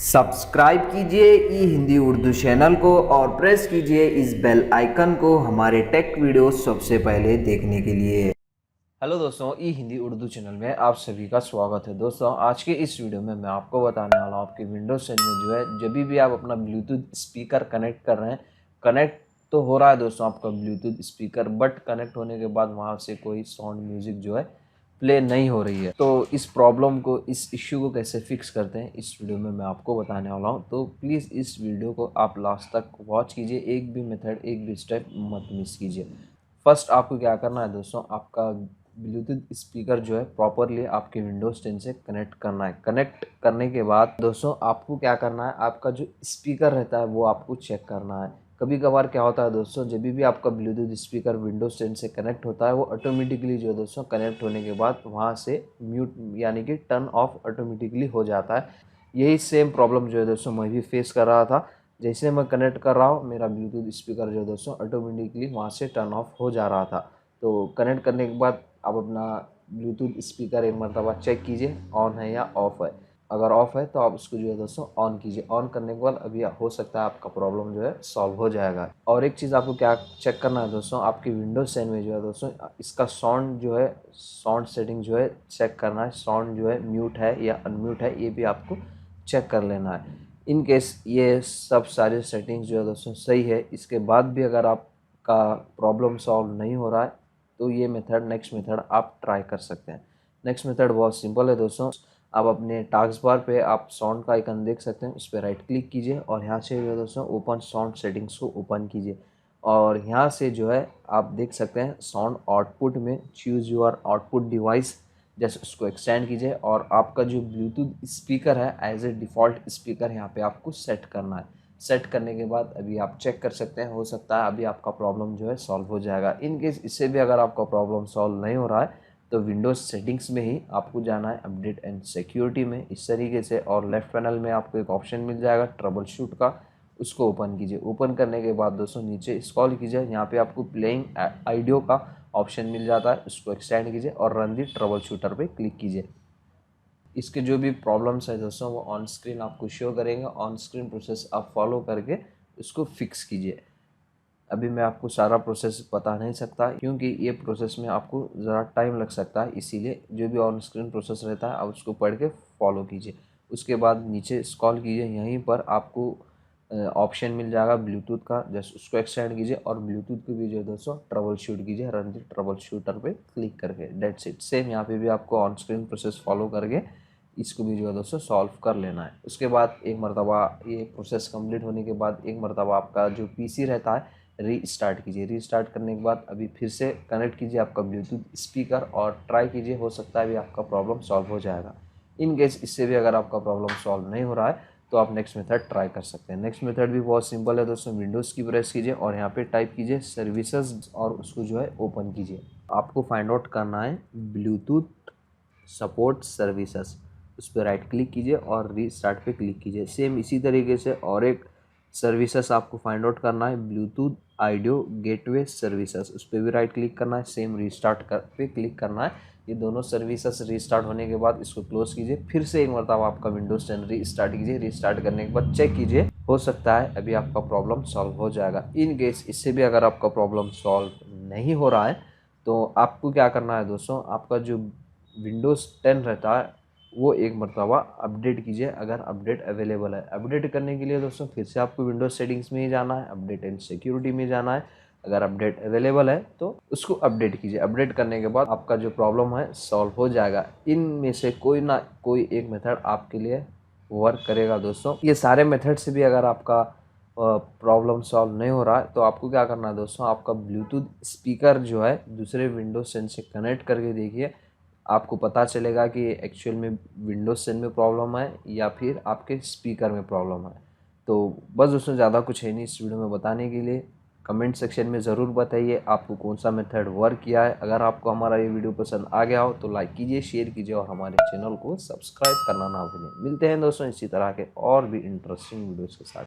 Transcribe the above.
Subscribe कीजिए ई Hindi Urdu channel को और प्रेस कीजिए इस बेल आइकन को हमारे टेक वीडियोस सबसे पहले देखने के लिए। हेलो दोस्तों, ई हिंदी उर्दू चैनल में आप सभी का स्वागत है। दोस्तों, आज के इस वीडियो में मैं आपको बताने वाला हूँ आपके विंडोज 10 में जो है जब भी आप अपना ब्लूटूथ स्पीकर कनेक्ट कर रहे हैं, कनेक्ट तो हो रहा है दोस्तों आपका ब्लूटूथ स्पीकर, बट कनेक्ट होने के बाद वहाँ से कोई साउंड म्यूजिक जो है प्ले नहीं हो रही है। तो इस प्रॉब्लम को, इस इश्यू को कैसे फिक्स करते हैं इस वीडियो में मैं आपको बताने वाला हूँ। तो प्लीज़ इस वीडियो को आप लास्ट तक वॉच कीजिए, एक भी मेथड, एक भी स्टेप मत मिस कीजिए। फर्स्ट आपको क्या करना है दोस्तों, आपका ब्लूटूथ स्पीकर जो है प्रॉपरली आपके विंडोज़ 10 से कनेक्ट करना है। कनेक्ट करने के बाद दोस्तों आपको क्या करना है, आपका जो स्पीकर रहता है वो आपको चेक करना है। कभी कभार क्या होता है दोस्तों, जब भी आपका ब्लूटूथ स्पीकर विंडोज 10 से कनेक्ट होता है वो ऑटोमेटिकली जो है दोस्तों कनेक्ट होने के बाद वहाँ से म्यूट यानी कि टर्न ऑफ ऑटोमेटिकली हो जाता है। यही सेम प्रॉब्लम जो है दोस्तों मैं भी फेस कर रहा था। जैसे मैं कनेक्ट कर रहा हूँ मेरा ब्लूटूथ स्पीकर जो है दोस्तों ऑटोमेटिकली वहाँ से टर्न ऑफ हो जा रहा था। तो कनेक्ट करने के बाद आप अपना ब्लूटूथ स्पीकर एक मरतबा चेक कीजिए ऑन है या ऑफ़ है। अगर ऑफ़ है तो आप उसको जो है दोस्तों ऑन कीजिए। ऑन करने के बाद अभी हो सकता है आपका प्रॉब्लम जो है सॉल्व हो जाएगा। और एक चीज़ आपको क्या चेक करना है दोस्तों, आपकी विंडोज 10 में जो है दोस्तों इसका साउंड जो है, साउंड सेटिंग जो है चेक करना है। साउंड जो है म्यूट है या अनम्यूट है ये भी आपको चेक कर लेना है। इन केस ये सब सारे सेटिंग्स जो है दोस्तों सही है, इसके बाद भी अगर आपका प्रॉब्लम सॉल्व नहीं हो रहा है तो ये मेथड, नेक्स्ट मेथड आप ट्राई कर सकते हैं। नेक्स्ट मेथड बहुत सिंपल है दोस्तों। आप अपने टास्क बार पे आप साउंड का आइकन देख सकते हैं, उस पर राइट क्लिक कीजिए और यहाँ से जो है दोस्तों ओपन साउंड सेटिंग्स को ओपन कीजिए। और यहाँ से जो है आप देख सकते हैं साउंड आउटपुट में चूज़ योर आउटपुट डिवाइस, जैसे उसको एक्सटेंड कीजिए और आपका जो ब्लूटूथ स्पीकर है एज ए डिफ़ॉल्ट स्पीकर यहाँ पे आपको सेट करना है। सेट करने के बाद अभी आप चेक कर सकते हैं, हो सकता है अभी आपका प्रॉब्लम जो है सॉल्व हो जाएगा। इन केस इससे भी अगर आपका प्रॉब्लम सॉल्व नहीं हो रहा है तो विंडोज़ सेटिंग्स में ही आपको जाना है, अपडेट एंड सिक्योरिटी में इस तरीके से, और लेफ्ट पैनल में आपको एक ऑप्शन मिल जाएगा ट्रबल शूट का, उसको ओपन कीजिए। ओपन करने के बाद दोस्तों नीचे स्क्रॉल कीजिए, यहाँ पे आपको प्लेइंग ऑडियो का ऑप्शन मिल जाता है, उसको एक्सटेंड कीजिए और रन दी ट्रबल शूटर पर क्लिक कीजिए। इसके जो भी प्रॉब्लम्स है दोस्तों वो ऑन स्क्रीन आपको शो करेंगे। ऑन स्क्रीन प्रोसेस आप फॉलो करके उसको फिक्स कीजिए। अभी मैं आपको सारा प्रोसेस बता नहीं सकता क्योंकि ये प्रोसेस में आपको ज़रा टाइम लग सकता है, इसीलिए जो भी ऑन स्क्रीन प्रोसेस रहता है आप उसको पढ़ के फॉलो कीजिए। उसके बाद नीचे स्क्रॉल कीजिए, यहीं पर आपको ऑप्शन मिल जाएगा ब्लूटूथ का, जस्ट उसको एक्सटेंड कीजिए और ब्लूटूथ को भी जो है दोस्तों ट्रबल शूट कीजिए, रन दी ट्रबल शूटर पे क्लिक करके। That's it. सेम यहाँ पे भी आपको ऑन स्क्रीन प्रोसेस फॉलो करके इसको भी जो है दोस्तों सॉल्व कर लेना है। उसके बाद एक मरतबा ये प्रोसेस कंप्लीट होने के बाद एक मरतबा आपका जो पीसी रहता है रीस्टार्ट कीजिए। रीस्टार्ट करने के बाद अभी फिर से कनेक्ट कीजिए आपका ब्लूटूथ स्पीकर और ट्राई कीजिए, हो सकता है अभी आपका प्रॉब्लम सॉल्व हो जाएगा। इन केस इससे भी अगर आपका प्रॉब्लम सॉल्व नहीं हो रहा है तो आप नेक्स्ट मेथड ट्राई कर सकते हैं। नेक्स्ट मेथड भी बहुत सिंपल है दोस्तों। विंडोज़ की प्रेस कीजिए और यहाँ पे टाइप कीजिए सर्विसेज और उसको जो है ओपन कीजिए। आपको फाइंड आउट करना है ब्लूटूथ सपोर्ट सर्विसेज, उस पर राइट क्लिक कीजिए और रीस्टार्ट पे क्लिक कीजिए। सेम इसी तरीके से और एक सर्विसेज आपको फाइंड आउट करना है ब्लूटूथ ऑडियो गेटवे सर्विसेज, उस पर भी राइट क्लिक करना है, सेम रीस्टार्ट पे क्लिक करना है। ये दोनों सर्विसेज रीस्टार्ट होने के बाद इसको क्लोज कीजिए, फिर से एक मरतबा आपका विंडोज 10 रीस्टार्ट कीजिए। रीस्टार्ट करने के बाद चेक कीजिए, हो सकता है अभी आपका प्रॉब्लम सॉल्व हो जाएगा। इन केस इससे भी अगर आपका प्रॉब्लम सॉल्व नहीं हो रहा है तो आपको क्या करना है दोस्तों, आपका जो विंडोज़ 10 रहता है वो एक मरतबा अपडेट कीजिए अगर अपडेट अवेलेबल है। अपडेट करने के लिए दोस्तों फिर से आपको विंडोज़ सेटिंग्स में ही जाना है, अपडेट एंड सिक्योरिटी में जाना है। अगर अपडेट अवेलेबल है तो उसको अपडेट कीजिए। अपडेट करने के बाद आपका जो प्रॉब्लम है सॉल्व हो जाएगा। इनमें से कोई ना कोई एक मेथड आपके लिए वर्क करेगा दोस्तों। ये सारे मेथड से भी अगर आपका प्रॉब्लम सॉल्व नहीं हो रहा है तो आपको क्या करना है दोस्तों, आपका ब्लूटूथ स्पीकर जो है दूसरे विंडोज 10 से कनेक्ट करके देखिए, आपको पता चलेगा कि एक्चुअल में विंडोज 10 में प्रॉब्लम है या फिर आपके स्पीकर में प्रॉब्लम है। तो बस दोस्तों ज़्यादा कुछ है नहीं इस वीडियो में बताने के लिए। कमेंट सेक्शन में ज़रूर बताइए आपको कौन सा मेथड वर्क किया है। अगर आपको हमारा ये वीडियो पसंद आ गया हो तो लाइक कीजिए, शेयर कीजिए और हमारे चैनल को सब्सक्राइब करना ना भूलें। मिलते हैं दोस्तों इसी तरह के और भी इंटरेस्टिंग वीडियोज़ के साथ।